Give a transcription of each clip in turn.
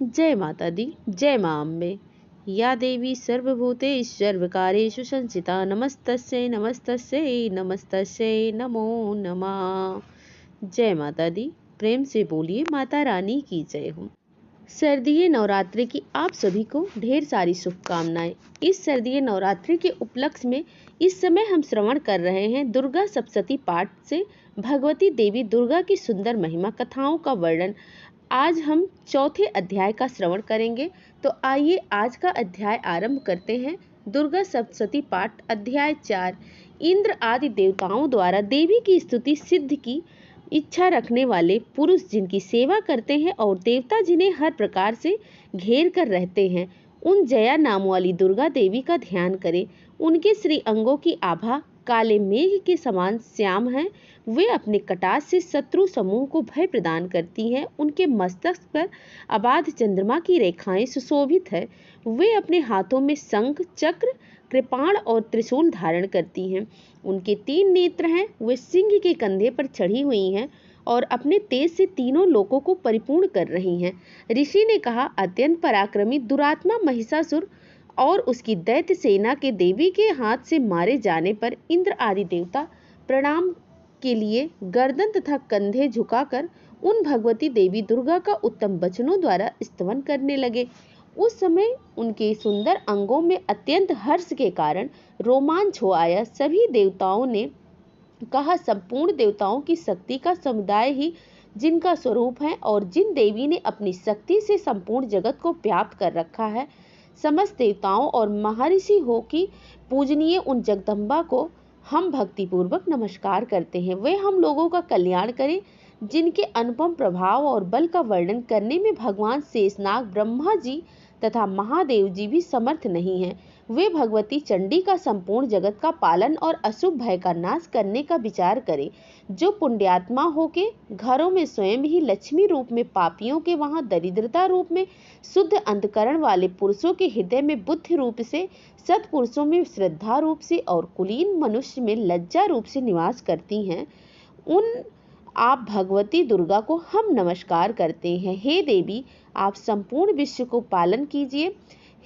जय माता दी। जय माँ अम्बे। या देवी सर्वभूतेषु सर्वकार्येषु संस्थिता नमस्तस्यै नमस्तस्यै नमस्तस्यै नमो नमः। जय माता दी। प्रेम से बोलिए माता रानी की जय हो। सर्दीय नवरात्रि की आप सभी को ढेर सारी शुभकामनाएं। इस सर्दीय नवरात्रि के उपलक्ष्य में इस समय हम श्रवण कर रहे हैं दुर्गा सप्तशती पाठ से भगवती देवी दुर्गा की सुंदर महिमा कथाओं का वर्णन। आज हम चौथे अध्याय का श्रवण करेंगे, तो आइए आज का अध्याय आरंभ करते हैं। दुर्गा सप्तशती पाठ अध्याय 4। इंद्र आदि देवताओं द्वारा देवी की स्तुति सिद्ध की इच्छा रखने वाले पुरुष जिनकी सेवा करते हैं और देवता जिन्हें हर प्रकार से घेर कर रहते हैं, उन जया नाम वाली दुर्गा देवी का ध्यान करें। उनके श्री अंगों की आभा काले मेघ के समान श्याम है। वे अपने कटाक्ष से शत्रु समूह को भय प्रदान करती हैं। उनके मस्तक पर अबाध चंद्रमा की रेखाएं सुशोभित है। वे अपने हाथों में शंख, चक्र, कृपाण और त्रिशूल धारण करती हैं। उनके 3 नेत्र हैं। वे सिंह के कंधे पर चढ़ी हुई हैं और अपने तेज से तीनों लोकों को परिपूर्ण कर रही हैं। ऋषि ने कहा, अत्यंत पराक्रमी दुरात्मा महिषासुर और उसकी दैत्य सेना के देवी के हाथ से मारे जाने पर इंद्र आदि देवता प्रणाम के लिए गर्दन तथा कंधे झुकाकर उन भगवती देवी दुर्गा का उत्तम वचनों द्वारा स्तवन करने लगे। उस समय उनके सुंदर अंगों में अत्यंत हर्ष के कारण रोमांच हो आया। सभी देवताओं ने कहा, संपूर्ण देवताओं की शक्ति का समुदाय ही जिनका स्वरूप है और जिन देवी ने अपनी शक्ति से संपूर्ण जगत को व्याप्त कर रखा है, समस्त देवताओं और महर्षि हो की पूजनीय उन जगदम्बा को हम भक्ति पूर्वक नमस्कार करते हैं। वे हम लोगों का कल्याण करें। जिनके अनुपम प्रभाव और बल का वर्णन करने में भगवान शेषनाग, ब्रह्मा जी तथा महादेव जी भी समर्थ नहीं हैं। वे भगवती चंडी का संपूर्ण जगत का पालन और अशुभ भय का नाश करने का विचार करें। जो पुण्यात्मा होके घरों में स्वयं ही लक्ष्मी रूप में, पापियों के वहां दरिद्रता रूप में, शुद्ध अंतकरण वाले पुरुषों के हृदय में बुद्धि रूप से, सत्पुरुषों में श्रद्धा रूप से और कुलीन मनुष्य में लज्जा रूप से निवास करती हैं, उन आप भगवती दुर्गा को हम नमस्कार करते हैं। हे देवी, आप संपूर्ण विश्व को पालन कीजिए।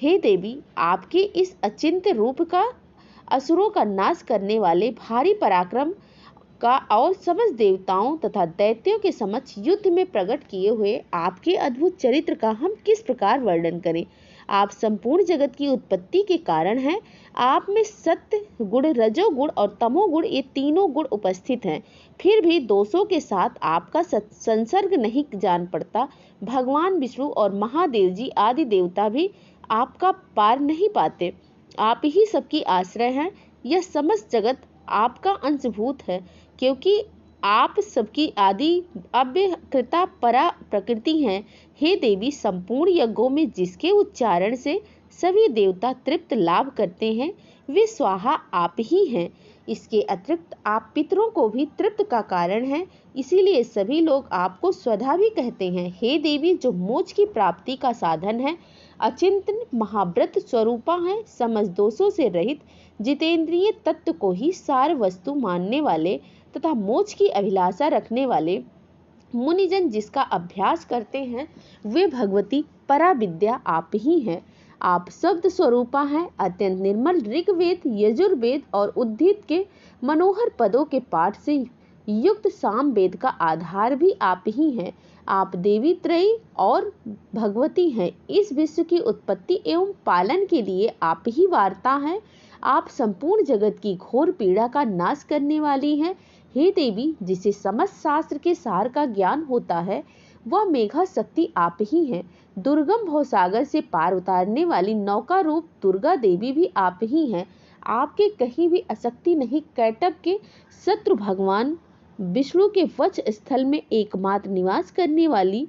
हे देवी, आपके इस अचिंत्य रूप का असुरों का नाश करने वाले भारी पराक्रम का और समस्त देवताओं तथा दैत्यों के समक्ष युद्ध में प्रकट किए हुए आपके अद्भुत चरित्र का हम किस प्रकार वर्णन करें। आप संपूर्ण जगत की उत्पत्ति के कारण हैं। आप में सत्य गुण, रजोगुण और तमोगुण, ये तीनों गुण उपस्थित हैं। फिर भी दोषों के साथ आपका संसर्ग नहीं जान पड़ता। भगवान विष्णु और महादेव जी आदि देवता भी आपका पार नहीं पाते। आप ही सबकी आश्रय हैं। यह समस्त जगत आपका अंशभूत है, क्योंकि आप सबकी आदि अव्यकृता परा प्रकृति हैं। हे देवी, संपूर्ण यज्ञों में जिसके उच्चारण से सभी देवता तृप्त लाभ करते हैं, वे स्वाहा आप ही हैं। इसके अतिरिक्त आप पितरों को भी तृप्त का कारण हैं, इसीलिए सभी लोग आपको स्वधा भी कहते हैं। हे देवी, जो मोक्ष की प्राप्ति का साधन है, अचिंतन महाव्रत स्वरूपा है, समस्त दोषों से रहित, जितेंद्रिय तत्व को ही सार वस्तु मानने वाले तथा मोक्ष की अभिलाषा रखने वाले मुनिजन जिसका अभ्यास करते हैं, वे भगवती परा विद्या आप ही हैं। आप शब्द स्वरूपा हैं। अत्यंत निर्मल ऋग्वेद, यजुर्वेद और उद्धृत के मनोहर पदों के पाठ से युक्त सामवेद का आधार भी आप ही हैं। आप देवी त्रयी और भगवती हैं। इस विश्व की उत्पत्ति एवं पालन के लिए आप ही वार्ता हैं। आप संपूर्ण जगत की घोर पीड़ा का नाश करने वाली हैं। हे देवी, जिसे समस्त शास्त्र के सार का ज्ञान होता है, वह मेघा शक्ति आप ही हैं। दुर्गम भवसागर से पार उतारने वाली नौका रूप दुर्गा देवी भी आप ही हैं। आपके कहीं भी आसक्ति नहीं। कैटभ के शत्रु भगवान विष्णु के वक्ष स्थल में एकमात्र निवास करने वाली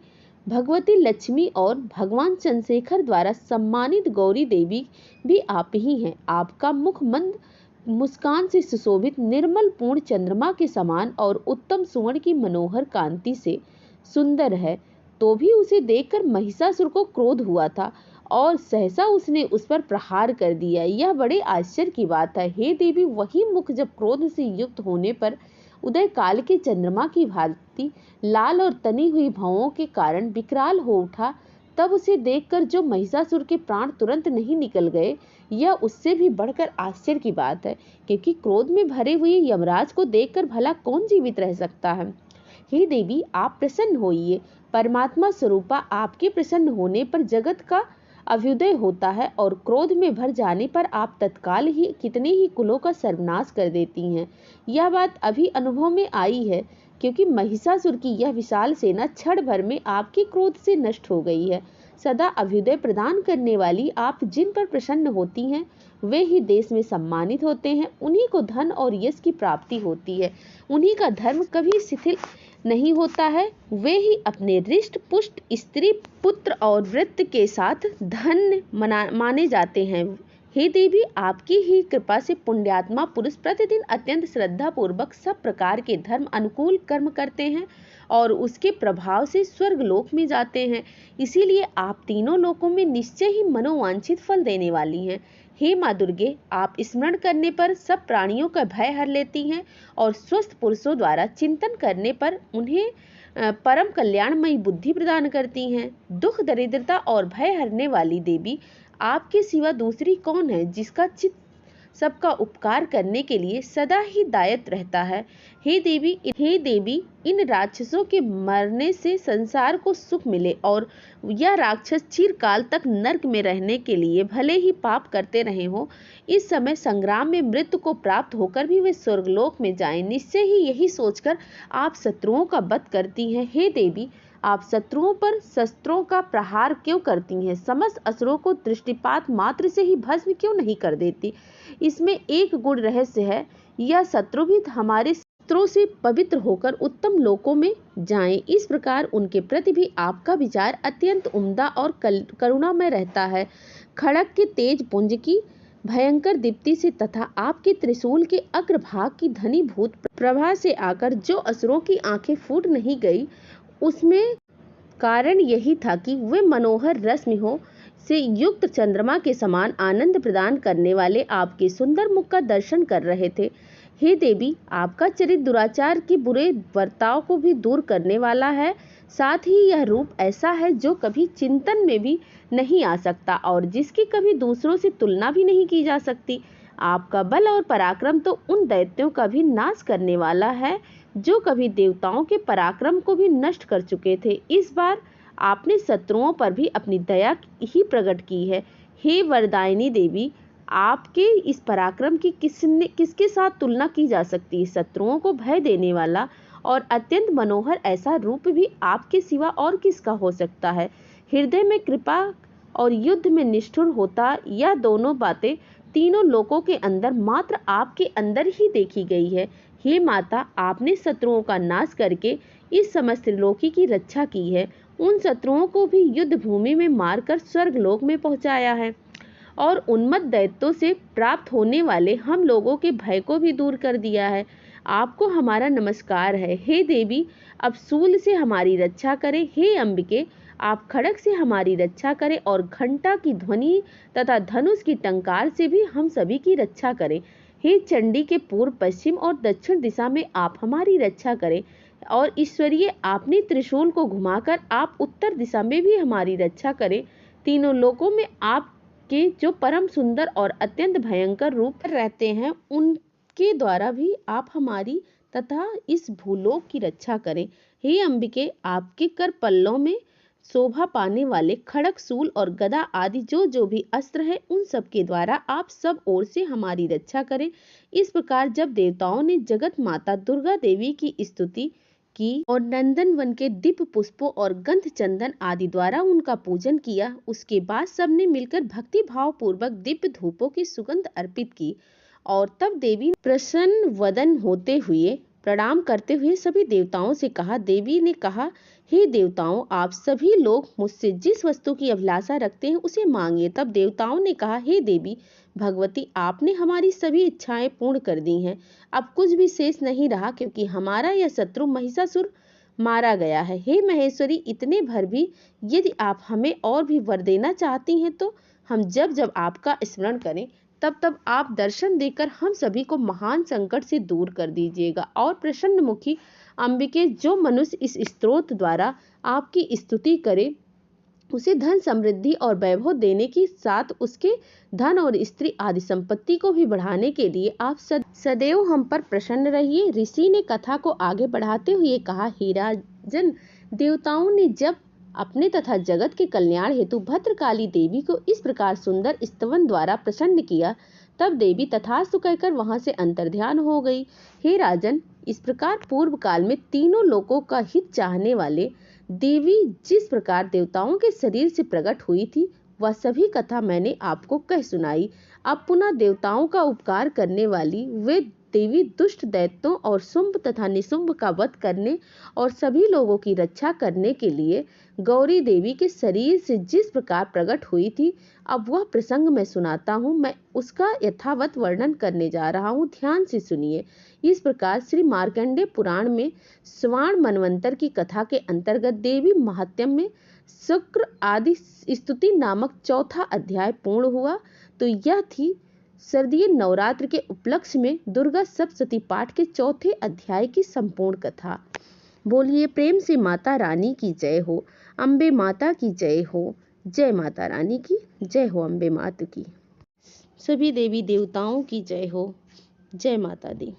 भगवती लक्ष्मी और भगवान चंद्रशेखर द्वारा सम्मानित गौरी देवी भी आप ही हैं। आपका मुख मंद मुस्कान से सुशोभित निर्मल पूर्ण चंद्रमा के समान और उत्तम सुवर्ण की मनोहर कांति से सुंदर है। तो भी उसे देखकर महिषासुर को क्रोध हुआ था और सहसा उसने उस पर प्रहार कर दिया। यह बड़े आश्चर्य की बात है। हे देवी, वही मुख जब क्रोध से युक्त होने पर उदय काल के चंद्रमा की भांति लाल और तनी हुई भवों के कारण विकराल हो उठा, तब उसे देखकर जो महिषासुर के प्राण तुरंत नहीं निकल गए, यह उससे भी बढ़कर आश्चर्य की बात है, क्योंकि क्रोध में भरे हुए यमराज को देखकर भला कौन जीवित रह सकता है। हे देवी, आप प्रसन्न होइए। परमात्मा स्वरूपा आपके प्रसन्न होने पर जगत का अभ्युदय होता है और क्रोध में भर जाने पर आप तत्काल ही कितने ही कुलों का सर्वनाश कर देती हैं। यह बात अभी अनुभव में आई है, क्योंकि महिषासुर की यह विशाल सेना क्षण भर में आपके क्रोध से नष्ट हो गई है। सदा अभ्युदय प्रदान करने वाली आप जिन पर प्रसन्न होती हैं, वे ही देश में सम्मानित होते हैं। उन्हीं को धन और यश की प्राप्ति होती है। उन्हीं का धर्म कभी शिथिल नहीं होता है। वे ही अपने रिष्ट पुष्ट स्त्री पुत्र और वृत्त के साथ धन्य माने जाते हैं। हे देवी, आपकी ही कृपा से पुण्यात्मा पुरुष प्रतिदिन अत्यंत श्रद्धा पूर्वक सब प्रकार के धर्म अनुकूल कर्म करते हैं और उसके प्रभाव से स्वर्ग लोक में जाते हैं। इसीलिए आप तीनों लोकों में निश्चय ही मनोवांछित फल देने वाली हैं। हे माँ दुर्गे, आप स्मरण करने पर सब प्राणियों का भय हर लेती हैं और स्वस्थ पुरुषों द्वारा चिंतन करने पर उन्हें परम कल्याणमयी बुद्धि प्रदान करती हैं। दुख दरिद्रता और भय हरने वाली देवी, आपके सिवा दूसरी कौन है जिसका चित्त सबका उपकार करने के लिए सदा ही दायित्व रहता है। हे देवी, इन राक्षसों के मरने से संसार को सुख मिले और यह राक्षस चिरकाल तक नरक में रहने के लिए भले ही पाप करते रहे हो, इस समय संग्राम में मृत्यु को प्राप्त होकर भी वे स्वर्गलोक में जाएं। निश्चय ही यही सोचकर आप शत्रुओं का वध करती हैं। हे देवी, आप शत्रुओं पर शस्त्रों का प्रहार क्यों करती हैं? समस्त असुरों को दृष्टिपात मात्र से ही भस्म क्यों नहीं कर देती? इसमें एक गुण रहस्य है, यह शत्रु भी हमारे शत्रुओं से पवित्र होकर उत्तम लोकों में जाएं। इस प्रकार उनके प्रति भी आपका विचार अत्यंत उम्दा और करुणामय रहता है। खड़ग के तेज पुंज की भयंकर दीप्ति से तथा आपके त्रिशूल के अग्रभाग की धनीभूत प्रभा से आकर जो असुरों की आंखें फूट नहीं गई, उसमें कारण यही था कि वे मनोहर रश्मियों से युक्त चंद्रमा के समान आनंद प्रदान करने वाले आपके सुंदर मुख का दर्शन कर रहे थे। हे देवी, आपका चरित्र दुराचार के बुरे बर्ताव को भी दूर करने वाला है। साथ ही यह रूप ऐसा है जो कभी चिंतन में भी नहीं आ सकता और जिसकी कभी दूसरों से तुलना भी नहीं की जा सकती। आपका बल और पराक्रम तो उन दैत्यों का भी नाश करने वाला है जो कभी देवताओं के पराक्रम को भी नष्ट कर चुके थे। इस बार आपने शत्रुओं पर भी अपनी दया ही प्रकट की है। हे वरदायिनी देवी, आपके इस पराक्रम की किसके साथ तुलना की जा सकती है? शत्रुओं को भय देने वाला और अत्यंत मनोहर ऐसा रूप भी आपके सिवा और किसका हो सकता है? हृदय में कृपा और युद्ध में निष्ठुर होता, यह दोनों बातें तीनों लोकों के अंदर मात्र आपके अंदर ही देखी गई है। हे माता, आपने शत्रुओं का नाश करके इस समस्त त्रिलोकी की रक्षा की है। उन शत्रुओं को भी युद्ध भूमि में मारकर स्वर्ग लोक में पहुंचाया है और उन्मत्त दैत्यों से प्राप्त होने वाले हम लोगों के भय को भी दूर कर दिया है। आपको हमारा नमस्कार है। हे देवी, अब शूल से हमारी रक्षा करें। हे अंबिके, आप खड़ग से हमारी रक्षा करें और घंटा की ध्वनि तथा धनुष की टंकार से भी हम सभी की रक्षा करें। हे चंडी के पूर्व, पश्चिम और दक्षिण दिशा में आप हमारी रक्षा करें और ईश्वरीय, आपने त्रिशूल को घुमाकर आप उत्तर दिशा में भी हमारी रक्षा करें। तीनों लोकों में आपके जो परम सुंदर और अत्यंत भयंकर रूप रहते हैं, उनके द्वारा भी आप हमारी तथा इस भूलोक की रक्षा करें। हे अंबिके, आपके कर पल्लों में शोभा पाने वाले खड़ग, शूल और गदा आदि जो भी अस्त्र है, उन सब के द्वारा आप सब ओर से हमारी रक्षा करें। इस प्रकार जब देवताओं ने जगत माता दुर्गा देवी की स्तुति की और नंदन वन के दिव्य पुष्पों और गंध चंदन आदि द्वारा उनका पूजन किया, उसके बाद सबने मिलकर भक्ति भाव पूर्वक दिव्य धूपों की सुगंध अर्पित की और तब देवी प्रसन्न वदन होते हुए प्रणाम करते हुए सभी देवताओं से कहा। देवी ने कहा, हे देवताओं, आप सभी लोग मुझसे जिस वस्तु की अभिलाषा रखते हैं उसे मांगिए। तब देवताओं ने कहा, हे देवी भगवती, आपने हमारी सभी इच्छाएं पूर्ण कर दी हैं। अब कुछ भी शेष नहीं रहा, क्योंकि हमारा यह शत्रु महिषासुर मारा गया है। हे महेश्वरी, इतने भर भी यदि आप हमें और भी वर देना चाहती हैं तो हम जब जब आपका स्मरण करें तब तब आप दर्शन देकर हम सभी को महान संकट से दूर कर दीजिएगा। और प्रसन्न मुखी अंबिके, जो मनुष्य इस स्तोत्र द्वारा आपकी स्तुति करे उसे धन समृद्धि और वैभव देने के साथ उसके धन और स्त्री आदि संपत्ति को भी बढ़ाने के लिए आप सदैव हम पर प्रसन्न रहिए। ऋषि ने कथा को आगे बढ़ाते हुए कहा, हे राजन, देवताओं ने जब अपने तथा जगत के कल्याण हेतु भद्रकाली देवी को इस प्रकार सुंदर स्तवन द्वारा प्रसन्न किया, तब देवी तथास्तु कहकर वहां से अंतर्ध्यान हो गई। हे राजन, इस प्रकार पूर्व काल में तीनों लोकों का हित चाहने वाले देवी जिस प्रकार देवताओं के शरीर से प्रकट हुई थी, वह सभी कथा मैंने आपको कह सुनाई। अब पुनः देवताओं का उपकार करने वाली वे देवी दुष्ट दैत्यों और शुंभ तथा निशुंभ का वध करने और सभी लोगों की रक्षा करने के लिए गौरी देवी के शरीर से जिस प्रकार प्रकट हुई थी, अब वह प्रसंग मैं सुनाता हूँ। मैं उसका यथावत वर्णन करने जा रहा हूँ, ध्यान से सुनिए। इस प्रकार श्री मार्कंडेय पुराण में स्वर्ण मनवंतर की कथा के अंतर्गत देवी महात्म्य में शुक्र आदि स्तुति नामक चौथा अध्याय पूर्ण हुआ। तो यह थी शारदीय नवरात्र के उपलक्ष्य में दुर्गा सप्तशती पाठ के चौथे अध्याय की संपूर्ण कथा। बोलिए प्रेम से माता रानी की जय हो, अम्बे माता की जय हो, जय माता रानी की जय हो, अम्बे माता की, सभी देवी देवताओं की जय हो, जय माता दी।